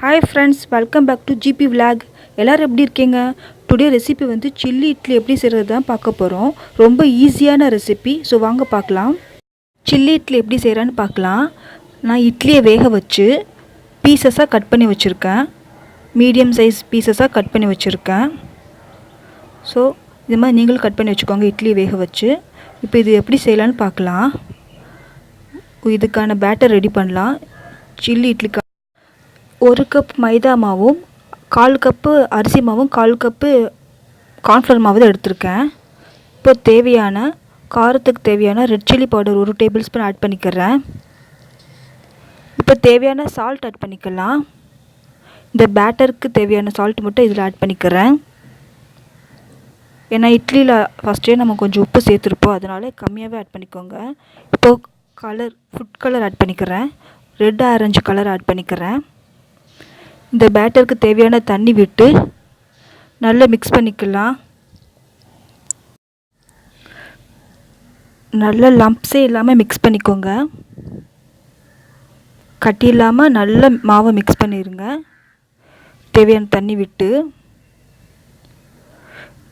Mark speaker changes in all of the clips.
Speaker 1: Hi friends, welcome back to GP vlog. எல்லாரும் எப்படி இருக்கீங்க? டுடே ரெசிபி வந்து சில்லி இட்லி எப்படி செய்கிறது தான் பார்க்க போகிறோம். ரொம்ப ஈஸியான ரெசிபி. ஸோ வாங்க பார்க்கலாம். சில்லி இட்லி எப்படி செய்கிறேன்னு பார்க்கலாம். நான் இட்லியை வேக வச்சு பீசஸாக கட் பண்ணி வச்சுருக்கேன். மீடியம் சைஸ் பீசஸாக கட் பண்ணி வச்சுருக்கேன். ஸோ இது மாதிரி நீங்களும் கட் பண்ணி வச்சுக்கோங்க இட்லியை வேக வச்சு. இப்போ இது எப்படி செய்யலான்னு பார்க்கலாம். இதுக்கான பேட்டர் ரெடி பண்ணலாம். சில்லி இட்லிக்கு 1 கப் மைதா மாவும் 1/4 கப்பு அரிசி மாவும் 1/4 கப்பு கார்ன்ஃப்ளவர் மாவு தான் எடுத்திருக்கேன். இப்போ காரத்துக்கு தேவையான red chilli powder 1 tablespoon add பண்ணிக்கிறேன். இப்போ தேவையான சால்ட் ஆட் பண்ணிக்கலாம். இந்த பேட்டருக்கு தேவையான சால்ட் மட்டும் இதில் ஆட் பண்ணிக்கிறேன். ஏன்னா இட்லியில் ஃபஸ்ட்டே நம்ம கொஞ்சம் உப்பு சேர்த்துருப்போம், அதனால் கம்மியாகவே ஆட் பண்ணிக்கோங்க. இப்போது ஃபுட் கலர் ஆட் பண்ணிக்கிறேன். ரெட் ஆரஞ்சு கலர் ஆட் பண்ணிக்கிறேன். இந்த பேட்டருக்கு தேவையான தண்ணி விட்டு நல்லா மிக்ஸ் பண்ணிக்கலாம். நல்லா லம்ப்ஸே இல்லாமல் மிக்ஸ் பண்ணிக்கோங்க. கட்டி இல்லாமல் நல்லா மாவை மிக்ஸ் பண்ணிடுங்க தேவையான தண்ணி விட்டு.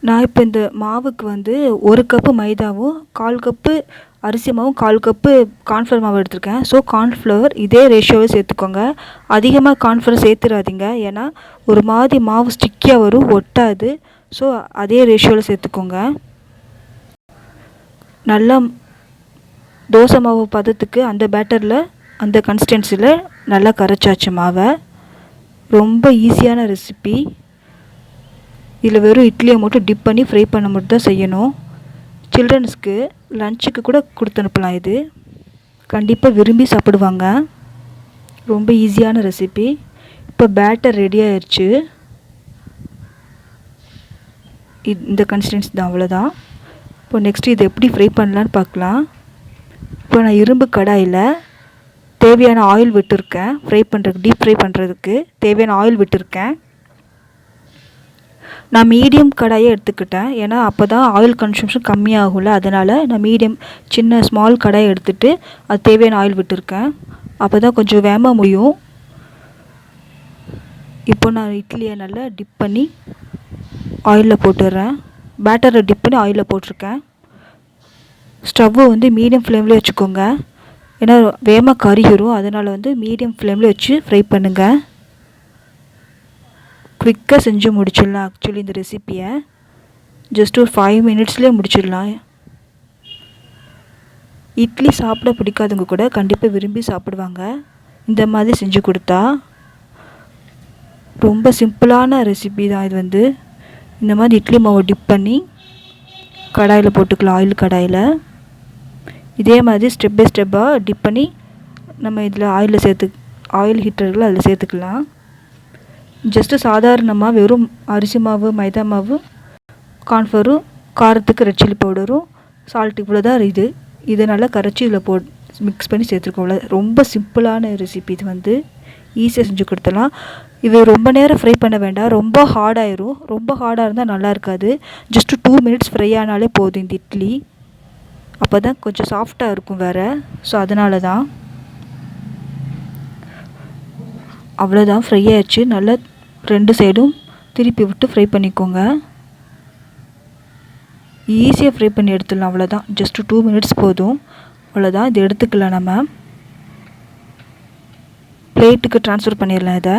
Speaker 1: நான் இப்போ இந்த மாவுக்கு வந்து 1 கப்பு மைதாவும் 1/4 கப்பு அரிசி மாவும் 1/4 கப்பு கார்ன்ஃப்ளவர் மாவு எடுத்திருக்கேன். ஸோ கார்ன்ஃப்ளவர் இதே ரேஷியோவை சேர்த்துக்கோங்க. அதிகமாக கார்ன்ஃப்ளவர் சேர்த்துடாதீங்க, ஏன்னா ஒரு மாதிரி மாவு ஸ்டிக்கியாக வரும், ஒட்டாது. ஸோ அதே ரேஷியோவில் சேர்த்துக்கோங்க. நல்லா தோசை மாவு பதத்துக்கு அந்த பேட்டரில் அந்த கன்சிஸ்டன்சியில் நல்லா கரைச்சாச்சு மாவை. ரொம்ப ஈஸியான ரெசிபி. இதில் வெறும் இட்லியை மட்டும் டிப் பண்ணி ஃப்ரை பண்ண மட்டும் தான் செய்யணும். சில்ட்ரன்ஸ்க்கு லஞ்சுக்கு கூட கொடுத்து அனுப்பலாம். இது கண்டிப்பாக விரும்பி சாப்பிடுவாங்க. ரொம்ப ஈஸியான ரெசிபி. இப்போ பேட்டர் ரெடி ஆயிடுச்சு. இந்த கன்சிஸ்டன்சி தான், அவ்வளோதான். இப்போ நெக்ஸ்ட்டு இது எப்படி ஃப்ரை பண்ணலான்னு பார்க்கலாம். இப்போ நான் இரும்பு கடாயில் தேவையான ஆயில் விட்டுருக்கேன். டீப் ஃப்ரை பண்ணுறதுக்கு தேவையான ஆயில் விட்டுருக்கேன். நான் மீடியம் கடாயை எடுத்துக்கிட்டேன், ஏன்னா அப்போ தான் ஆயில் கன்சம்ஷன் கம்மியாகும்ல, அதனால் நான் ஸ்மால் கடாயை எடுத்துகிட்டு அது தேவையான ஆயில் விட்டுருக்கேன். அப்போ தான் கொஞ்சம் வேகமாக முடியும். இப்போ நான் இட்லியை நல்லா டிப் பண்ணி ஆயிலில் போட்டுடுறேன். பேட்டரை டிப் பண்ணி ஆயிலில் போட்டிருக்கேன். ஸ்டவ்வை வந்து மீடியம் ஃப்ளேமில் வச்சுக்கோங்க, ஏன்னா வேகமாக கருகிரும். அதனால் வந்து மீடியம் ஃப்ளேமில் வச்சு ஃப்ரை பண்ணுங்கள். குவிக்காக செஞ்சு முடிச்சிடலாம். ஆக்சுவலி இந்த ரெசிப்பியை ஜஸ்ட் ஒரு 5 மினிட்ஸ்லேயே முடிச்சிடலாம். இட்லி சாப்பிட பிடிக்காதவங்க கூட கண்டிப்பாக விரும்பி சாப்பிடுவாங்க இந்த மாதிரி செஞ்சு கொடுத்தா. ரொம்ப சிம்பிளான ரெசிபி தான் இது. வந்து இந்த மாதிரி இட்லி மாவை டிப் பண்ணி கடாயில் போட்டுக்கலாம். ஆயில் கடாயில் இதே மாதிரி ஸ்டெப் பை ஸ்டெப்பாக டிப் பண்ணி நம்ம இதில் ஆயில் ஹீட்டர்கள் அதில் சேர்த்துக்கலாம். ஜஸ்ட்டு சாதாரணமாக வெறும் அரிசி மாவு, மைதா மாவு, கார்ன்ஃப்ளவரும், காரத்துக்கு ரெட் சில்லி பவுடரும், சால்ட், இவ்வளோ தான் இதை நல்லா கரைச்சி இதில் மிக்ஸ் பண்ணி சேர்த்துருக்கோம்ல. ரொம்ப சிம்பிளான ரெசிபி. இது வந்து ஈஸியாக செஞ்சு கொடுத்துடலாம். இது ரொம்ப நேரம் ஃப்ரை பண்ண வேண்டாம், ரொம்ப ஹார்டாயிரும். ரொம்ப ஹார்டாக இருந்தால் நல்லா இருக்காது. ஜஸ்ட்டு 2 மினிட்ஸ் ஃப்ரை ஆனாலே போதும் இந்த இட்லி. அப்போ தான் கொஞ்சம் சாஃப்டாக இருக்கும் வேறு. ஸோ அதனால தான். அவ்வளோதான், ஃப்ரை ஆயிடுச்சு. நல்லா 2 சைடும் திருப்பி விட்டு ஃப்ரை பண்ணிக்கோங்க. ஈஸியாக ஃப்ரை பண்ணி எடுத்துடலாம். அவ்வளோதான், ஜஸ்ட்டு 2 மினிட்ஸ் போதும். அவ்வளோதான். இது எடுத்துக்கலாம். நம்ம பிளேட்டுக்கு ட்ரான்ஸ்ஃபர் பண்ணிடலாம் இதை.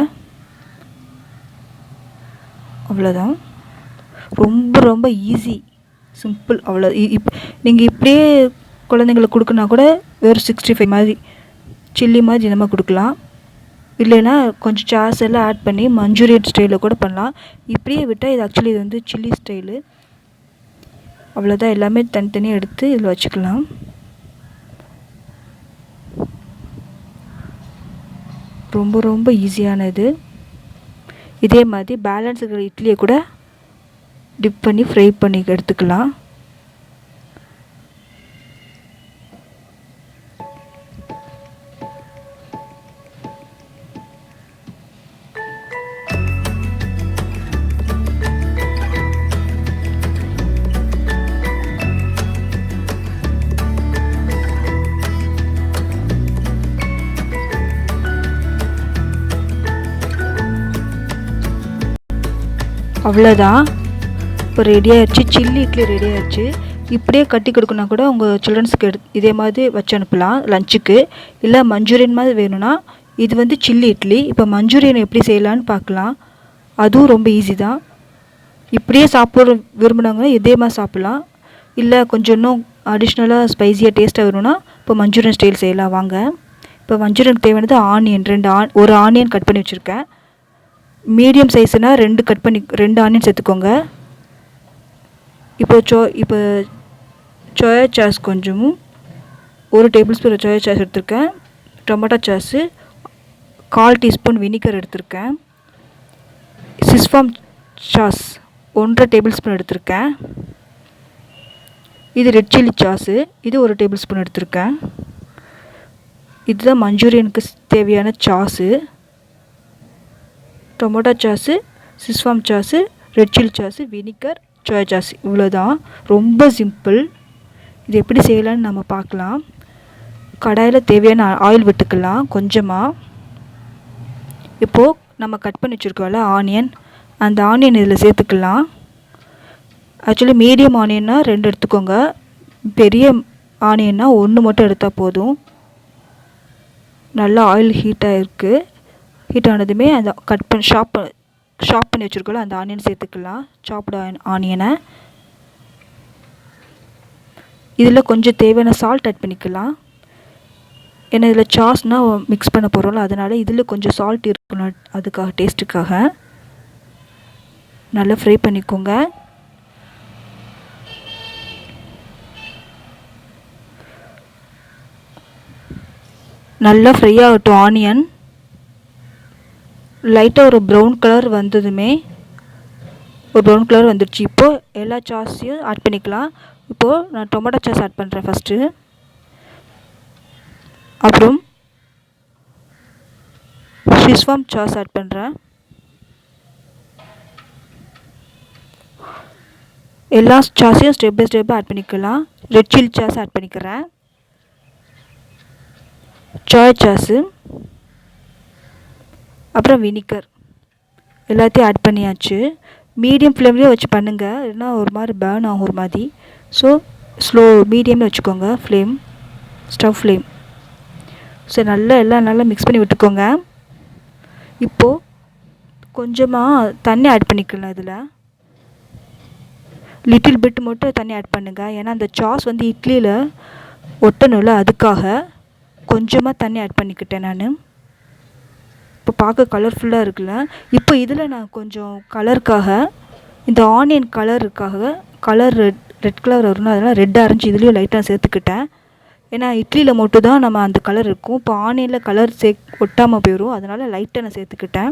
Speaker 1: அவ்வளோதான். ரொம்ப ரொம்ப ஈஸி, சிம்பிள். அவ்வளோ. நீங்கள் இப்படியே குழந்தைங்களுக்கு கொடுக்குன்னா கூட வெறும் 65 மாதிரி சில்லி மாதிரி இந்த மாதிரி கொடுக்கலாம். இல்லைன்னா கொஞ்சம் சாஸ் எல்லாம் ஆட் பண்ணி மஞ்சூரியன் ஸ்டைலில் கூட பண்ணலாம். இப்படியே விட்டால் இது ஆக்சுவலி இது வந்து சில்லி ஸ்டைலு. அவ்வளோதான். எல்லாமே தனித்தனியாக எடுத்து இதில் வச்சுக்கலாம். ரொம்ப ரொம்ப ஈஸியானது. இதே மாதிரி பேலன்ஸ் இருக்கிற இட்லியை கூட டிப் பண்ணி ஃப்ரை பண்ணி எடுத்துக்கலாம். அவ்வளோதான். இப்போ ரெடி ஆயிடுச்சு. சில்லி இட்லி ரெடி ஆயிடுச்சு. இப்படியே கட்டி கொடுக்கணுன்னா கூட உங்கள் சில்ட்ரன்ஸுக்கு இதே மாதிரி வச்சு அனுப்பலாம் லஞ்சுக்கு. இல்லை மஞ்சூரியன் மாதிரி வேணும்னா இது வந்து சில்லி இட்லி. இப்போ மஞ்சூரியன் எப்படி செய்யலான்னு பார்க்கலாம். அதுவும் ரொம்ப ஈஸி தான். இப்படியே சாப்பிட விரும்பினாங்கன்னா இதே மாதிரி சாப்பிட்லாம். இல்லை கொஞ்சம் இன்னும் அடிஷ்னலாக ஸ்பைஸியாக டேஸ்ட்டாக வேணும்னா இப்போ மஞ்சூரியன் ஸ்டைல் செய்யலாம் வாங்க. இப்போ மஞ்சூரியனுக்கு தேவையானது ஆனியன், ஒரு ஆனியன் கட் பண்ணி வச்சுருக்கேன். மீடியம் சைஸ்னால் 2 ஆனியன் சேர்த்துக்கோங்க. இப்போ சோயா சாஸ் கொஞ்சமும் 1 டேபிள் ஸ்பூன் சோயா சாஸ் எடுத்திருக்கேன். டொமேட்டோ சாஸு 1/4 டீஸ்பூன் வினிகர் எடுத்திருக்கேன். சிஸ்வாம் சாஸ் 1.5 டேபிள் ஸ்பூன் எடுத்திருக்கேன். இது ரெட் சில்லி சாஸு, இது 1 டேபிள் ஸ்பூன் எடுத்திருக்கேன். இதுதான் மஞ்சூரியனுக்கு தேவையான sauce. Tomato sauce, schezwan sauce, red chilli sauce, vinegar, soya sauce, இவ்வளோதான். ரொம்ப சிம்பிள். இது எப்படி செய்யலான்னு நம்ம பார்க்கலாம். கடாயில் தேவையான ஆயில் விட்டுக்கலாம் கொஞ்சமாக. இப்போது நம்ம கட் பண்ணி வச்சுருக்கோம்ல ஆனியன், அந்த ஆனியன் இதில் சேர்த்துக்கலாம். ஆக்சுவலி மீடியம் ஆனியன்னா 2 எடுத்துக்கோங்க. பெரிய ஆனியன்னா 1 மட்டும் எடுத்தால் போதும். நல்லா ஆயில் ஹீட் ஆனதுமே அந்த கட் பண்ணி ஷாப் பண்ணி வச்சுருக்கோம்ல அந்த ஆனியன் சேர்த்துக்கலாம். சாப்டு ஆனியனை. இதில் கொஞ்சம் தேவையான சால்ட் ஆட் பண்ணிக்கலாம். ஏன்னா இதில் சாஸ்னால் மிக்ஸ் பண்ண போகிறோம்ல, அதனால் இதில் கொஞ்சம் சால்ட் இருக்கணும். அதுக்காக டேஸ்ட்டுக்காக நல்லா ஃப்ரை பண்ணிக்கோங்க. நல்லா ஃப்ரை ஆகட்டும் ஆனியன். லைட்டாக ஒரு ப்ரௌன் கலர் வந்ததுமே, ஒரு ப்ரௌன் கலர் வந்துடுச்சு. இப்போது எல்லா சாஸையும் ஆட் பண்ணிக்கலாம். இப்போது நான் டொமேட்டோ சாஸ் ஆட் பண்ணுறேன் ஃபஸ்ட்டு. அப்புறம் ஷிஸ்வாம் சாஸ் ஆட் பண்ணுறேன். எல்லா சாஸையும் ஸ்டெப் பை ஸ்டெப்பாக ஆட் பண்ணிக்கலாம். ரெட் சில்லி சாஸ் ஆட் பண்ணிக்கிறேன். சோயா சாஸு, அப்புறம் வினிகர், எல்லாத்தையும் ஆட் பண்ணியாச்சு. மீடியம் ஃப்ளேம்லேயே வச்சு பண்ணுங்கள், இல்லைன்னா ஒரு மாதிரி பேர்ன் ஆகும் ஒரு மாதிரி. ஸோ மீடியமில் வச்சுக்கோங்க ஸ்டவ் ஃப்ளேம். சரி, எல்லாம் நல்லா மிக்ஸ் பண்ணி விட்டுக்கோங்க. இப்போது கொஞ்சமாக தண்ணி ஆட் பண்ணிக்கலாம். இதில் லிட்டில் பிட் மட்டும் தண்ணி ஆட் பண்ணுங்கள். ஏன்னா அந்த சாஸ் வந்து இட்லியில் ஒட்டணும்ல, அதுக்காக கொஞ்சமாக தண்ணி ஆட் பண்ணிக்கிட்டேன் நான். இப்போ பார்க்க கலர்ஃபுல்லாக இருக்குல்ல. இப்போ இதில் நான் கொஞ்சம் கலருக்காக, இந்த ஆனியன் கலர் ரெட் கலர் வரணும், அதனால் ரெட் ஆரஞ்சு இதுலேயும் லைட்டாக சேர்த்துக்கிட்டேன். ஏன்னா இட்லியில் மட்டும் தான் நம்ம அந்த கலர் இருக்கும். இப்போ ஆனியனில் கலர் ஒட்டாமல் போயிடும், அதனால் லைட்டாக நான் சேர்த்துக்கிட்டேன்.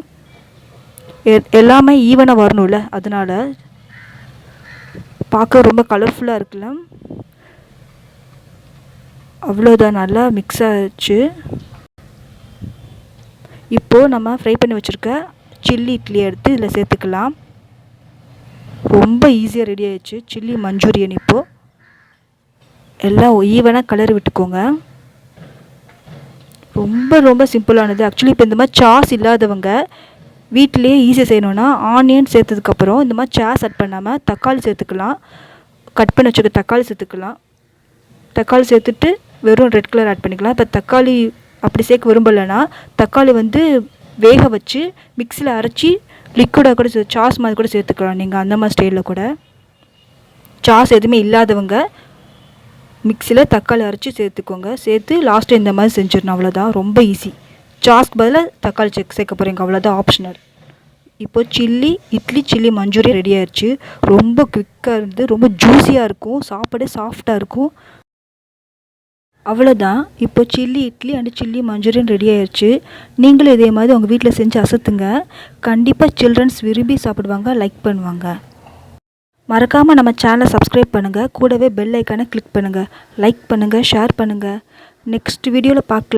Speaker 1: எல்லாமே ஈவனாக வரணும்ல, அதனால் பார்க்க ரொம்ப கலர்ஃபுல்லாக இருக்குல்ல. அவ்வளோதான், நல்லா மிக்ஸ் ஆகிடுச்சு. இப்போது நம்ம ஃப்ரை பண்ணி வச்சுருக்க சில்லி இட்லி எடுத்து இதில் சேர்த்துக்கலாம். ரொம்ப ஈஸியாக ரெடி ஆகிடுச்சு சில்லி மஞ்சூரியன். இப்போது எல்லாம் ஈவனாக கலர் விட்டுக்கோங்க. ரொம்ப ரொம்ப சிம்பிளானது. ஆக்சுவலி இப்போ இந்த மாதிரி சாஸ் இல்லாதவங்க வீட்டிலேயே ஈஸியாக செய்யணுன்னா ஆனியன் சேர்த்ததுக்கப்புறம் இந்த மாதிரி சாஸ் ஆட் பண்ணாமல் தக்காளி சேர்த்துக்கலாம். கட் பண்ணி வச்சுக்க தக்காளி சேர்த்துக்கலாம். தக்காளி சேர்த்துட்டு வெறும் ரெட் கலர் ஆட் பண்ணிக்கலாம். இப்போ தக்காளி அப்படி சேர்க்க விரும்பலைன்னா தக்காளி வந்து வேக வச்சு மிக்ஸியில் அரைச்சி லிக்விடாக கூட சாஸ் மாதிரி கூட சேர்த்துக்கலாம். நீங்கள் அந்த மாதிரி ஸ்டைலில் கூட. சாஸ் எதுவுமே இல்லாதவங்க மிக்ஸியில் தக்காளி அரைச்சி சேர்த்துக்கோங்க. சேர்த்து லாஸ்ட்டு இந்த மாதிரி செஞ்சிடணும். அவ்வளோதான், ரொம்ப ஈஸி. சாஸ்க்கு பதிலாக தக்காளி சேர்க்க போகிறீங்க, அவ்வளோதான், ஆப்ஷனல். இப்போ சில்லி மஞ்சூரியன் ரெடி ஆயிடுச்சு. ரொம்ப குவிக்காக இருந்து ரொம்ப ஜூஸியாக இருக்கும், சாப்பாடு சாஃப்டாக இருக்கும். அவ்வளோதான். இப்போ chilli idli and chilli Manchurian ready ஆயிடுச்சு. நீங்களும் இதே மாதிரி உங்கள் வீட்டில் செஞ்சு அசத்துங்க. கண்டிப்பாக சில்ட்ரன்ஸ் விரும்பி சாப்பிடுவாங்க, லைக் பண்ணுவாங்க. மறக்காமல் நம்ம சேனலை சப்ஸ்கிரைப் பண்ணுங்கள். கூடவே பெல் ஐக்கானை கிளிக் பண்ணுங்கள். லைக் பண்ணுங்கள், ஷேர் பண்ணுங்கள். நெக்ஸ்ட் வீடியோவில் பார்க்கலாம்.